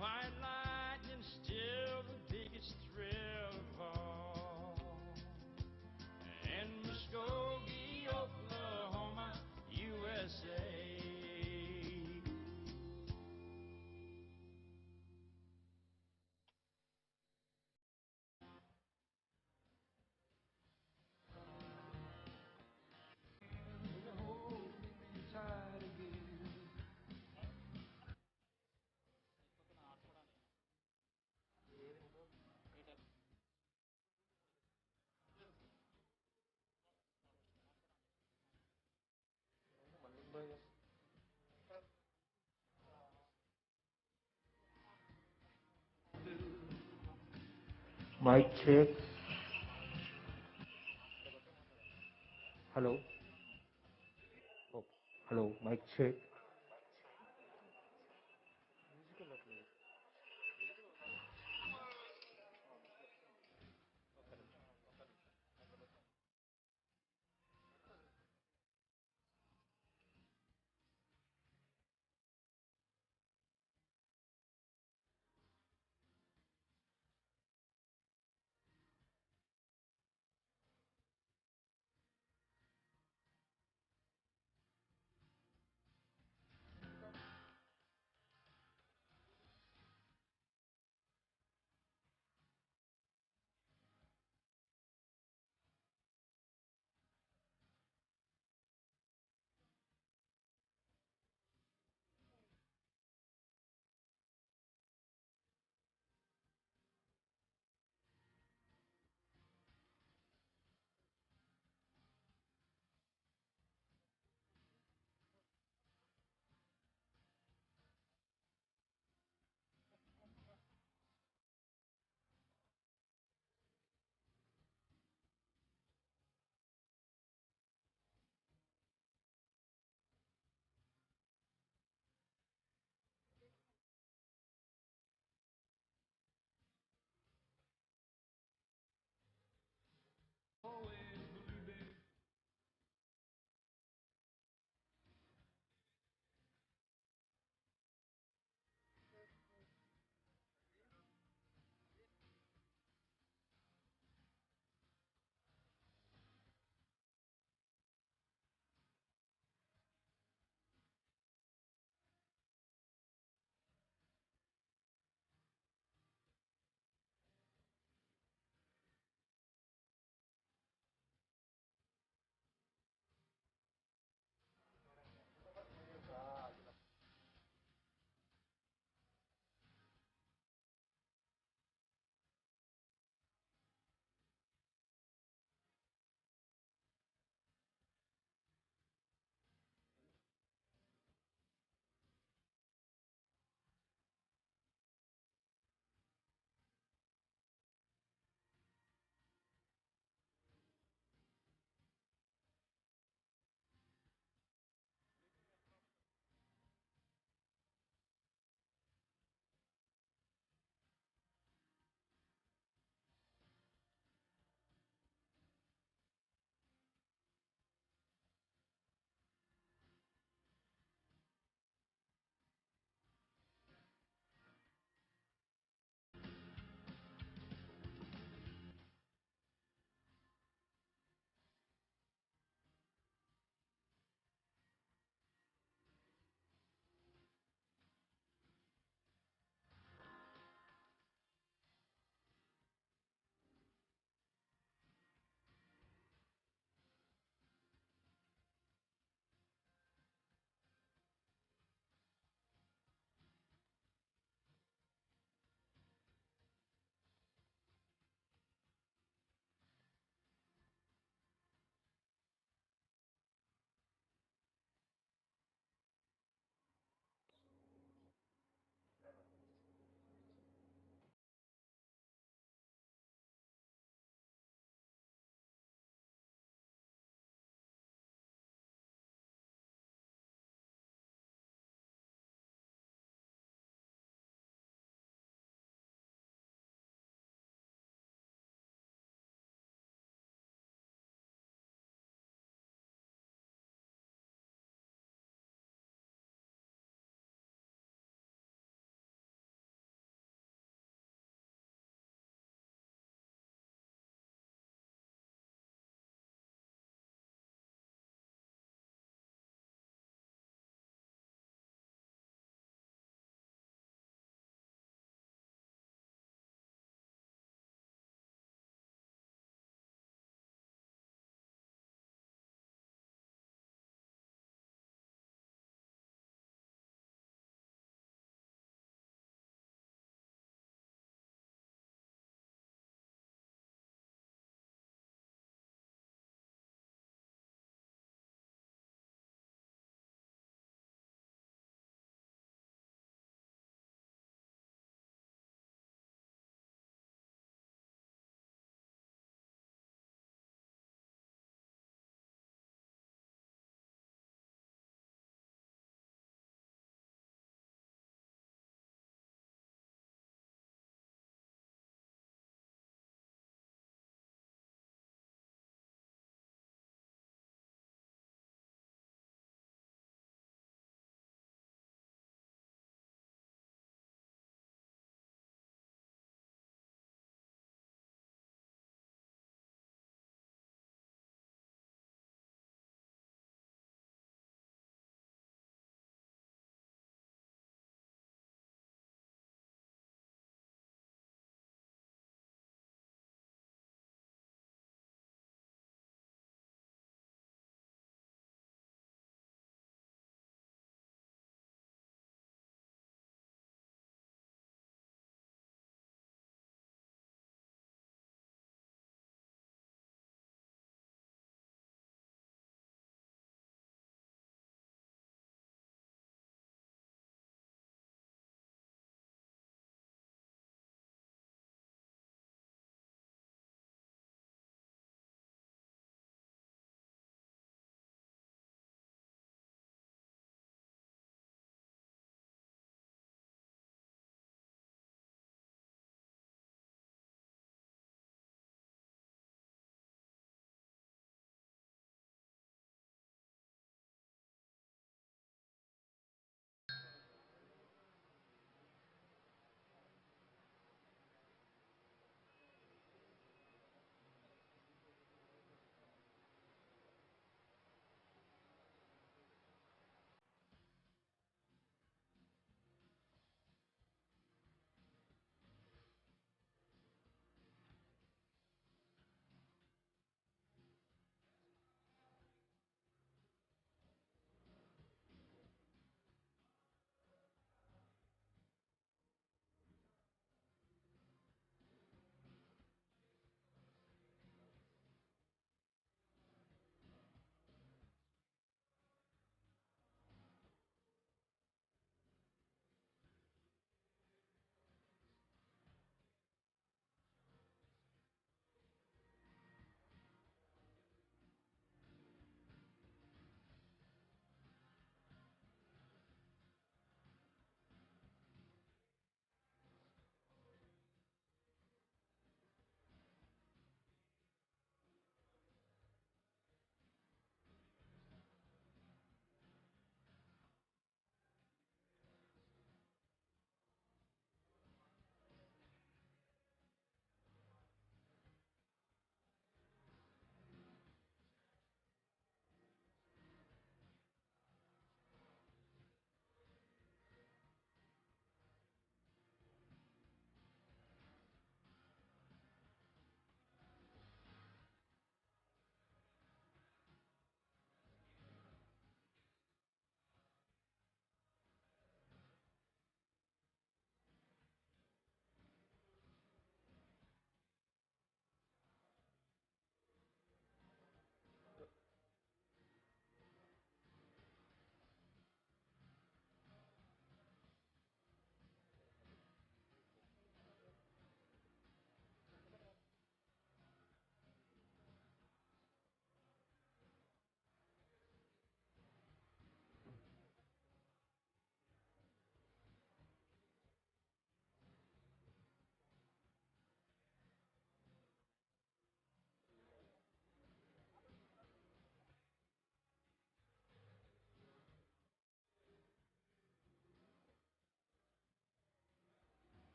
white lightning still the biggest thrill of all. And Muskogee, Oklahoma, USA. Mic check. Hello. Oh, hello. Mic check.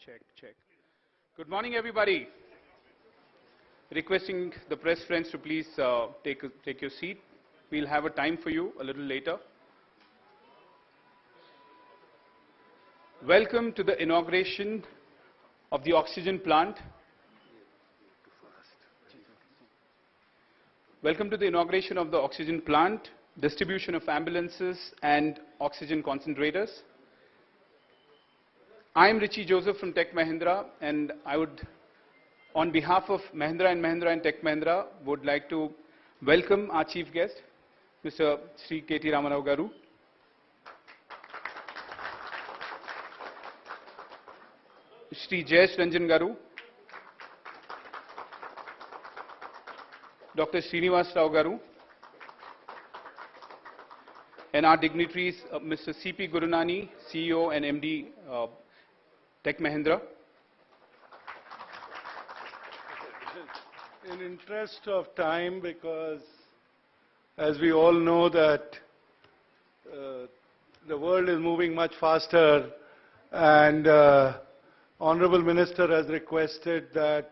Check, check. Good morning, everybody. Requesting the press friends to please take your seat. We'll have a time for you a little later. Welcome to the inauguration of the oxygen plant. Welcome to the inauguration of the oxygen plant, distribution of ambulances and oxygen concentrators. I am Richie Joseph from Tech Mahindra, and I would, on behalf of Mahindra and Tech Mahindra, would like to welcome our chief guest, Mr. Sri KT Ramarao Garu. Sri Jayesh Ranjan Garu, Dr. Srinivas Rao Garu, and our dignitaries, Mr. C.P. Gurunani, CEO and MD, Tech Mahindra. In interest of time, because as we all know that the world is moving much faster, and Honorable Minister has requested that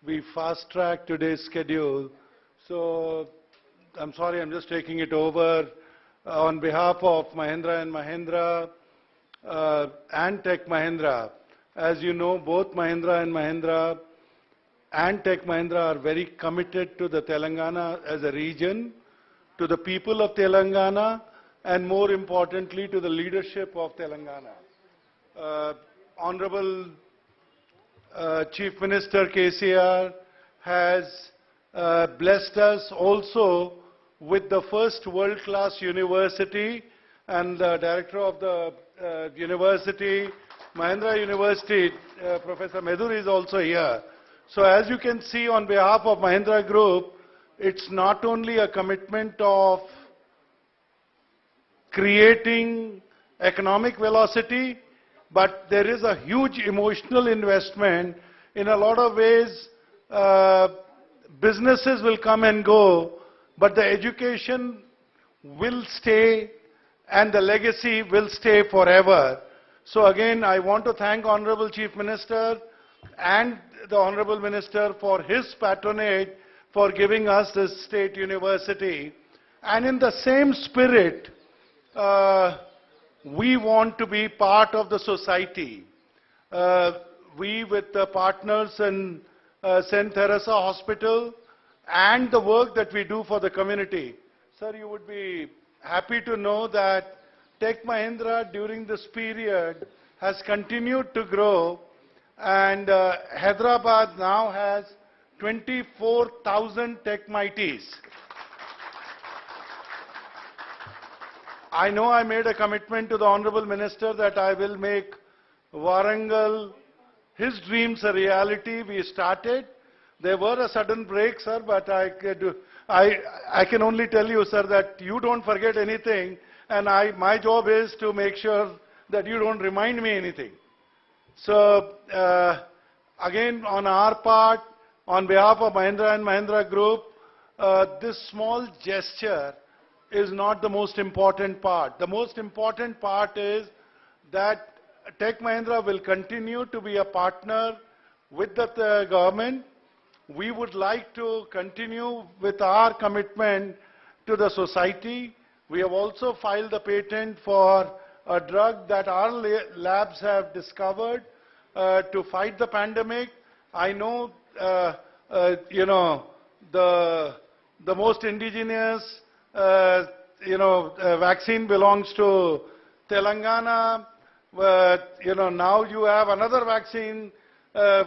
we fast-track today's schedule. So I'm sorry, I'm just taking it over. On behalf of Mahindra and Mahindra and Tech Mahindra, as you know, both Mahindra and Tech Mahindra are very committed to the Telangana as a region, to the people of Telangana, and more importantly, to the leadership of Telangana. Honorable Chief Minister KCR has blessed us also with the first world-class university, and the director of the university, Mahindra University, Professor Medur, is also here. So as you can see, on behalf of Mahindra Group, it's not only a commitment of creating economic velocity, but there is a huge emotional investment. In a lot of ways, businesses will come and go, but the education will stay and the legacy will stay forever. So again, I want to thank Honorable Chief Minister and the Honorable Minister for his patronage for giving us this state university. And in the same spirit, we want to be part of the society. We, with the partners in St. Teresa Hospital and the work that we do for the community. Sir, you would be happy to know that Tech Mahindra during this period has continued to grow, and Hyderabad now has 24,000 Tech Mighties. I know I made a commitment to the Honorable Minister that I will make Warangal, his dreams, a reality. We started. There were a sudden break, sir, but I can only tell you, sir, that you don't forget anything, and my job is to make sure that you don't remind me anything. So, again, on our part, on behalf of Mahindra and Mahindra Group, this small gesture is not the most important part. The most important part is that Tech Mahindra will continue to be a partner with the government. We would like to continue with our commitment to the society. We have also filed a patent for a drug that our labs have discovered to fight the pandemic. I know, the most indigenous vaccine belongs to Telangana. Now you have another vaccine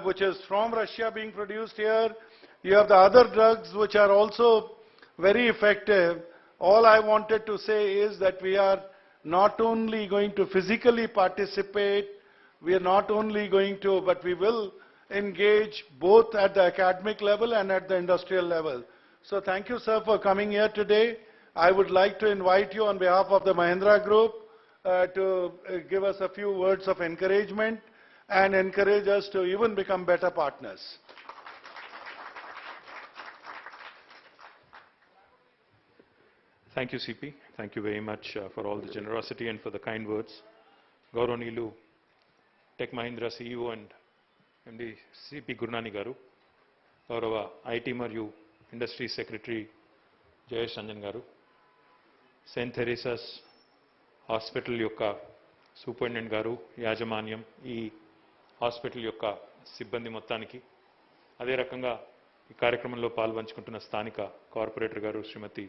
which is from Russia being produced here. You have the other drugs which are also very effective. All I wanted to say is that we are not only going to physically participate, we are not only going to, but we will engage both at the academic level and at the industrial level. So thank you, sir, for coming here today. I would like to invite you on behalf of the Mahindra Group to give us a few words of encouragement and encourage us to even become better partners. Thank you, CP. Thank you very much for all the generosity and for the kind words. Gauranilu, Tech Mahindra CEO and MD CP Gurnani Garu, Gaurava IT మరియు industry secretary Jayesh Ranjan గారు, Saint థెరేసాస్ hospital యొక్క superintendent గారు, యాజమాన్యం, ఈ hospital యొక్క సిబ్బంది మొత్తానికి, అదే రకంగా ఈ కార్యక్రమంలో పాల్పంచుకుంటున్న స్థానిక కార్పొరేటర్ గారు శ్రీమతి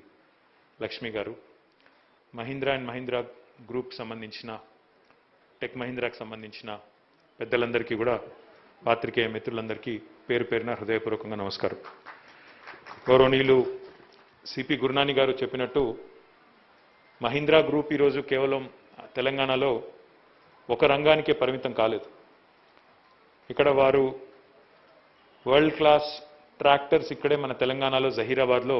లక్ష్మి గారు, మహీంద్రా అండ్ మహీంద్రా గ్రూప్ సంబంధించిన టెక్ మహీంద్రాకి సంబంధించిన పెద్దలందరికీ కూడా, పాత్రికేయ మిత్రులందరికీ పేరు పేరున హృదయపూర్వకంగా నమస్కారం. గౌరవనీయులు సిపి గురునాని గారు చెప్పినట్టు మహీంద్రా గ్రూప్ ఈరోజు కేవలం తెలంగాణలో ఒక రంగానికే పరిమితం కాలేదు. ఇక్కడ వారు వరల్డ్ క్లాస్ ట్రాక్టర్స్ ఇక్కడే మన తెలంగాణలో జహీరాబాద్లో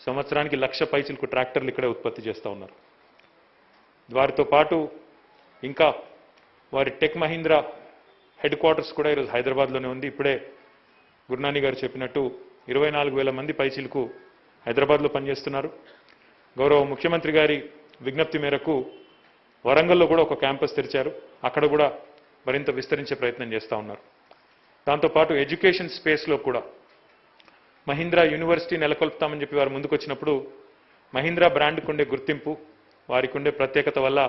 సంవత్సరానికి 1,00,000 పైచిలకు ట్రాక్టర్లు ఇక్కడే ఉత్పత్తి చేస్తూ ఉన్నారు. వారితో పాటు ఇంకా వారి టెక్ మహీంద్రా హెడ్ క్వార్టర్స్ కూడా ఈరోజు హైదరాబాద్లోనే ఉంది. ఇప్పుడే గురునాని గారు చెప్పినట్టు 24,000 మంది పైచిలకు హైదరాబాద్లో పనిచేస్తున్నారు. గౌరవ ముఖ్యమంత్రి గారి విజ్ఞప్తి మేరకు వరంగల్లో కూడా ఒక క్యాంపస్ తెరిచారు. అక్కడ కూడా మరింత విస్తరించే ప్రయత్నం చేస్తూ ఉన్నారు. దాంతోపాటు ఎడ్యుకేషన్ స్పేస్లో కూడా మహీంద్రా యూనివర్సిటీ నెలకొల్పుతామని చెప్పి వారు ముందుకొచ్చినప్పుడు మహీంద్రా బ్రాండ్కు ఉండే గుర్తింపు, వారికి ఉండే ప్రత్యేకత వల్ల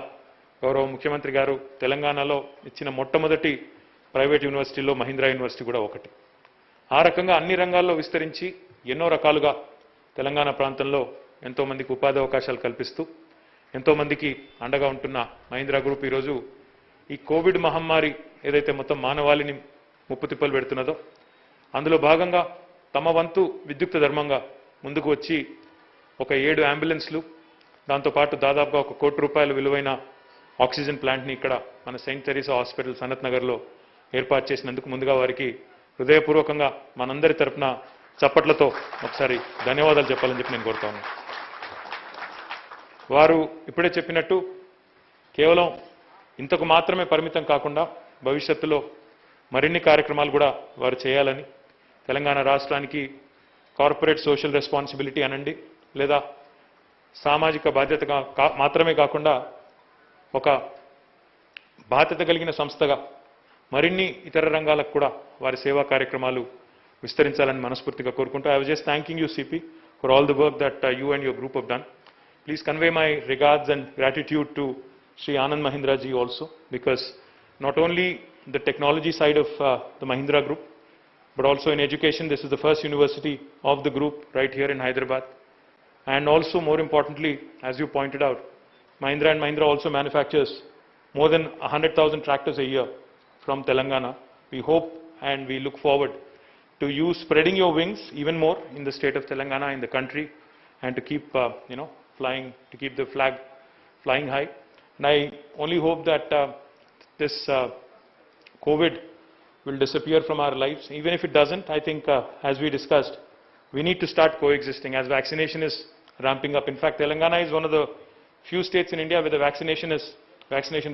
గౌరవ ముఖ్యమంత్రి గారు తెలంగాణలో ఇచ్చిన మొట్టమొదటి ప్రైవేట్ యూనివర్సిటీలో మహీంద్రా యూనివర్సిటీ కూడా ఒకటి. ఆ రకంగా అన్ని రంగాల్లో విస్తరించి ఎన్నో రకాలుగా తెలంగాణ ప్రాంతంలో ఎంతోమందికి ఉపాధి అవకాశాలు కల్పిస్తూ ఎంతోమందికి అండగా ఉంటున్న మహీంద్రా గ్రూప్ ఈరోజు ఈ కోవిడ్ మహమ్మారి ఏదైతే మొత్తం మానవాళిని ముప్పు తిప్పలు పెడుతున్నదో అందులో భాగంగా తమ వంతు విద్యుక్త ధర్మంగా ముందుకు వచ్చి ఒక 7 అంబులెన్స్లు, దాంతోపాటు దాదాపుగా ₹1 కోటి విలువైన ఆక్సిజన్ ప్లాంట్ని ఇక్కడ మన సెయింట్ థెరేసా హాస్పిటల్ సనత్ నగర్లో ఏర్పాటు చేసినందుకు ముందుగా వారికి హృదయపూర్వకంగా మనందరి తరఫున చప్పట్లతో ఒకసారి ధన్యవాదాలు చెప్పాలని చెప్పి నేను కోరుతా ఉన్నాను. వారు ఇప్పుడే చెప్పినట్టు కేవలం ఇంతకు మాత్రమే పరిమితం కాకుండా భవిష్యత్తులో మరిన్ని కార్యక్రమాలు కూడా వారు చేయాలని, తెలంగాణ రాష్ట్రానికి కార్పొరేట్ సోషల్ రెస్పాన్సిబిలిటీ అనండి లేదా సామాజిక బాధ్యతగా మాత్రమే కాకుండా ఒక బాధ్యత కలిగిన సంస్థగా మరిన్ని ఇతర రంగాలకు కూడా వారి సేవా కార్యక్రమాలు విస్తరించాలని మనస్ఫూర్తిగా కోరుకుంటూ I was just thanking you CP for all the work that you and your group have done. Please convey my regards and gratitude to Sri Anand Mahindra ji also, because not only the technology side of the Mahindra group, but also in education, this is the first university of the group right here in Hyderabad. And also more importantly, as you pointed out, Mahindra and Mahindra also manufactures more than 100,000 tractors a year from Telangana. We hope and we look forward to you spreading your wings even more in the state of Telangana, in the country, and to keep, flying, to keep the flag flying high. And I only hope that this COVID will disappear from our lives. Even if it doesn't, I think, as we discussed, we need to start coexisting as vaccination is ramping up. In fact, Telangana is one of the few states in India where the vaccination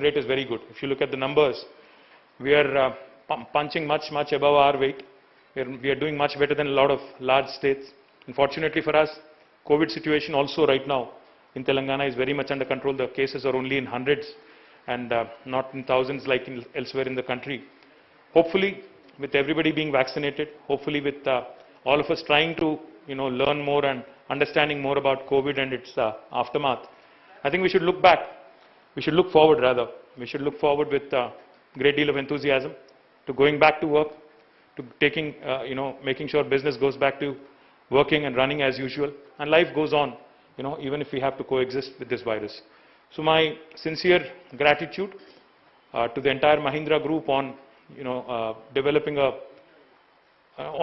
rate is very good. If you look at the numbers, we are punching much above our weight. We are doing much better than a lot of large states. Unfortunately for us, COVID situation also right now in Telangana is very much under control. The cases are only in hundreds and not in thousands like elsewhere in the country. Hopefully, with everybody being vaccinated, hopefully with all of us trying to learn more and understanding more about COVID and its aftermath, I think we should look back. We should look forward rather. We should look forward with a great deal of enthusiasm to going back to work, to taking, making sure business goes back to working and running as usual, and life goes on, even if we have to coexist with this virus. So my sincere gratitude to the entire Mahindra group on, developing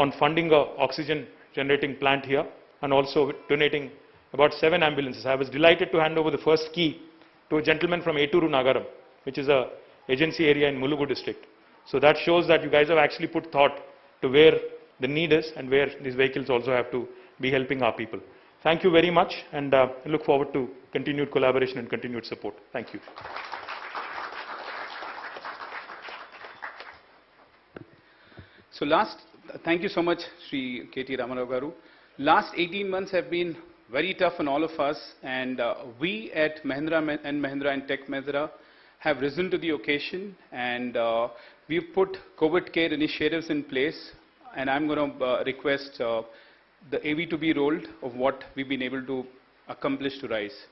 on funding a oxygen generating plant here, and also donating about 7 ambulances. I was delighted to hand over the first key to a gentleman from Eturu Nagaram, which is a agency area in Mulugu district. So that shows that you guys have actually put thought to where the need is and where these vehicles also have to be helping our people. Thank you very much, and look forward to continued collaboration and continued support. Thank you. So thank you so much, Sri KT Ramarao Garu. Last 18 months have been very tough on all of us, and we at Mahindra and Mahindra and Tech Mahindra have risen to the occasion, and we've put COVID care initiatives in place, and I'm going to request the AV to be rolled of what we've been able to accomplish to rise.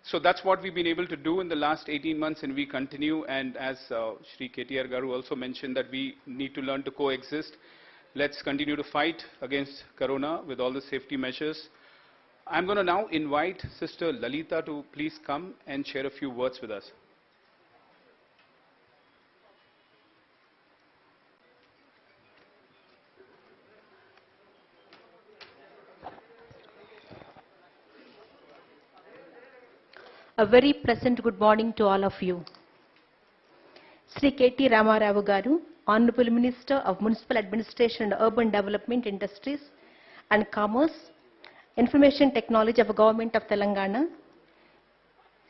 So that's what we've been able to do in the last 18 months, and we continue. And as Shri KTR Garu also mentioned, that we need to learn to coexist. Let's continue to fight against Corona with all the safety measures. I'm going to now invite Sister Lalita to please come and share a few words with us. A very pleasant good morning to all of you. Sri KT Ramarao Garu, Honorable Minister of Municipal Administration and Urban Development, Industries and Commerce, Information Technology of Government of Telangana,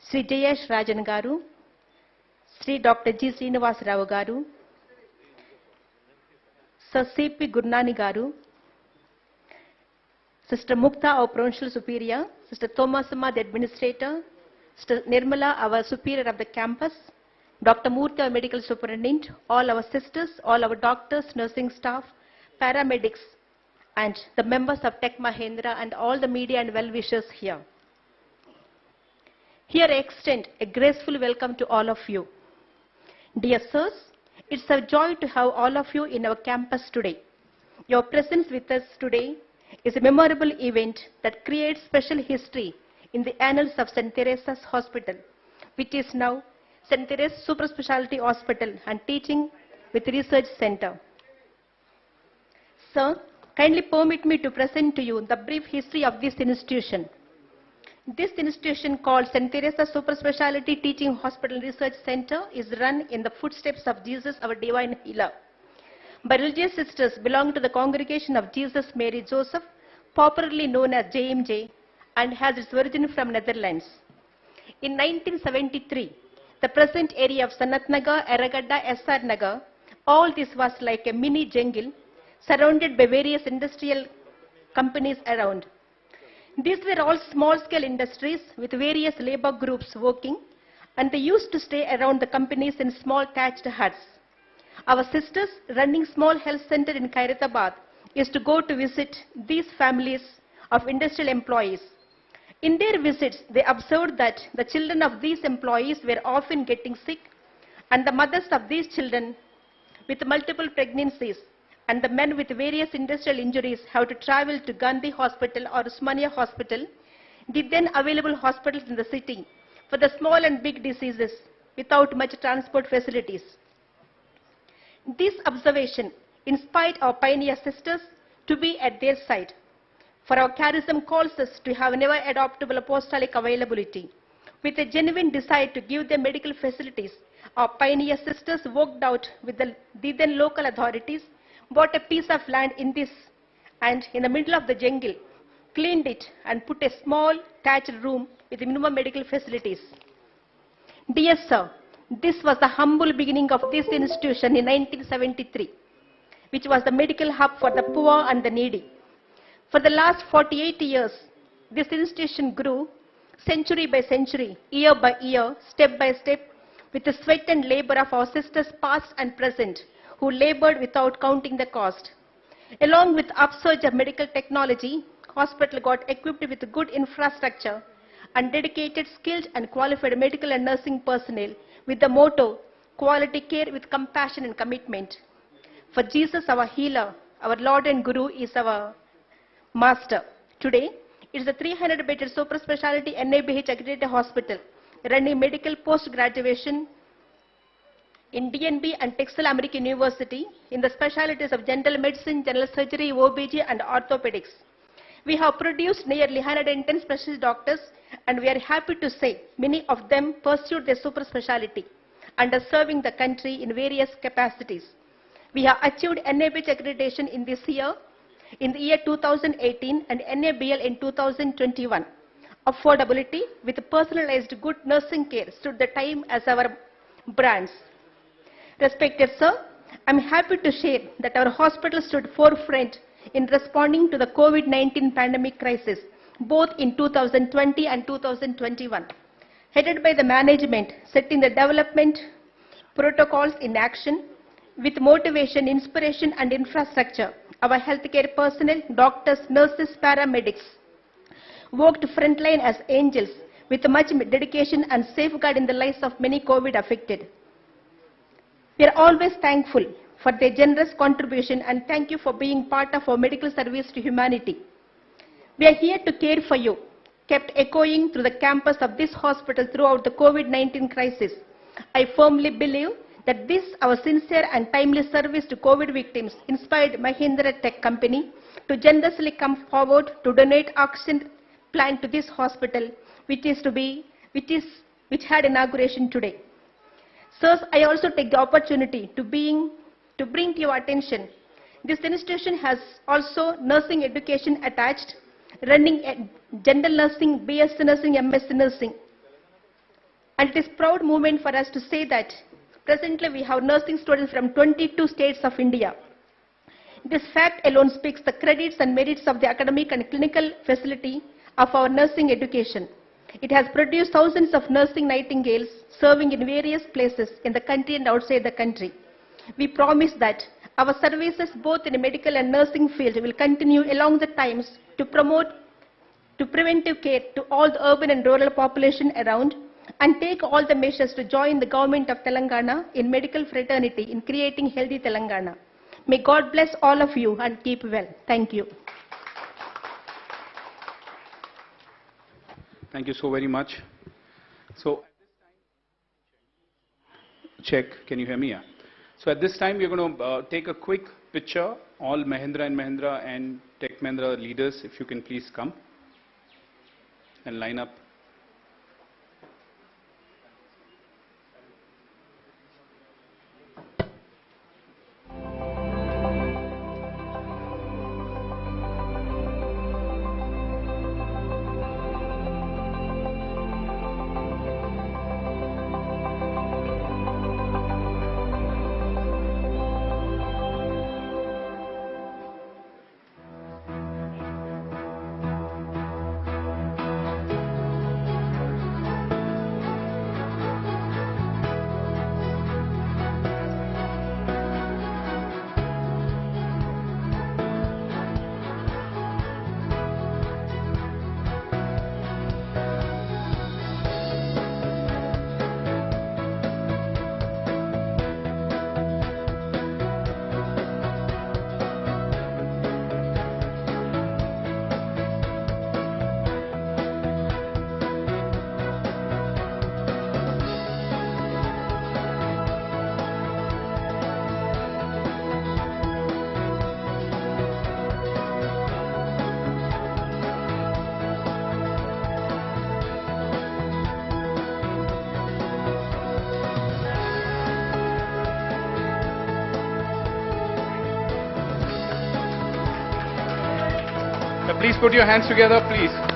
Sri Jayesh Rajan Garu, Sri Dr. G. Srinivas Rao Garu, Sir C.P. Gurnani Garu, Sister Mukta, our Provincial Superior, Sister Thomasama, the Administrator, Sister Nirmala, our Superior of the Campus, Dr. Murthy, our Medical Superintendent, all our sisters, all our doctors, nursing staff, paramedics, and the members of Tech Mahindra and all the media and well-wishers here. Here I extend a graceful welcome to all of you. Dear sirs, it's a joy to have all of you in our campus today. Your presence with us today is a memorable event that creates special history in the annals of St. Teresa's Hospital, which is now St. Teresa's Super Speciality Hospital and Teaching with Research Center. Sir, kindly permit me to present to you the brief history of this institution. This institution, called St. Teresa's Super Speciality Teaching Hospital Research Center, is run in the footsteps of Jesus, our Divine Healer, by religious sisters belonging to the Congregation of Jesus Mary Joseph, popularly known as JMJ, and has its origin from Netherlands. In 1973, the present area of Sanat Nagar, Eragadda, SR Nagar, all this was like a mini jungle surrounded by various industrial companies around. These were all small-scale industries with various labor groups working, and they used to stay around the companies in small thatched huts. Our sisters running small health center in Khairatabad used to go to visit these families of industrial employees. In their visits, they observed that the children of these employees were often getting sick, and the mothers of these children with multiple pregnancies and the men with various industrial injuries have to travel to Gandhi Hospital or Usmania Hospital, the then available hospitals in the city, for the small and big diseases without much transport facilities. This observation inspired our pioneer sisters to be at their side. For our charism calls us to have never adoptable apostolic availability. With a genuine desire to give them medical facilities, our pioneer sisters worked out with the then local authorities, bought a piece of land in this and in the middle of the jungle, cleaned it and put a small thatched room with minimum medical facilities. Dear sir, this was the humble beginning of this institution in 1973, which was the medical hub for the poor and the needy. For the last 48 years, this institution grew century by century, year by year, step by step, with the sweat and labor of our sisters past and present, who labored without counting the cost. Along with upsurge of medical technology, hospital got equipped with good infrastructure and dedicated, skilled and qualified medical and nursing personnel with the motto, quality care with compassion and commitment. For Jesus, our healer, our Lord and Guru, is our Master. Today, it is a 300-bedded super specialty NABH accredited hospital running medical post-graduation in DNB and Texas American University in the specialties of general medicine, general surgery, OBG and orthopedics. We have produced nearly 110 specialist doctors, and we are happy to say many of them pursued their super specialty and are serving the country in various capacities. We have achieved NABH accreditation in this year, in the year 2018 and NABL in 2021. Affordability with personalized good nursing care stood the time as our brands. Respected sir, I am happy to share that our hospital stood forefront in responding to the COVID-19 pandemic crisis, both in 2020 and 2021. Headed by the management, setting the development protocols in action with motivation, inspiration and infrastructure. Our healthcare personnel, doctors, nurses, paramedics worked frontline as angels with much dedication and safeguarding the lives of many COVID affected. We are always thankful for their generous contribution and thank you for being part of our medical service to humanity. We are here to care for you, kept echoing through the campus of this hospital throughout the COVID-19 crisis. I firmly believe that this, our sincere and timely service to COVID victims, inspired Mahindra Tech Company to generously come forward to donate oxygen plant to this hospital, which had inauguration today. Sirs, I also take the opportunity to bring to your attention. This institution has also nursing education attached, running general nursing, BSc nursing, MSc nursing. And it is a proud moment for us to say that presently we have nursing students from 22 states of India. This fact alone speaks the credits and merits of the academic and clinical facility of our nursing education. It has produced thousands of nursing nightingales serving in various places in the country and outside the country. We promise that our services both in the medical and nursing field will continue along the times to promote preventive care to all the urban and rural population around and take all the measures to join the government of Telangana in medical fraternity in creating healthy Telangana. May God bless all of you and keep well. Thank you. Thank you so very much. So, check, can you hear me? Yeah. So at this time, we're going to take a quick picture. All Mahindra and Mahindra and Tech Mahindra leaders, if you can please come and line up. Please put your hands together, please.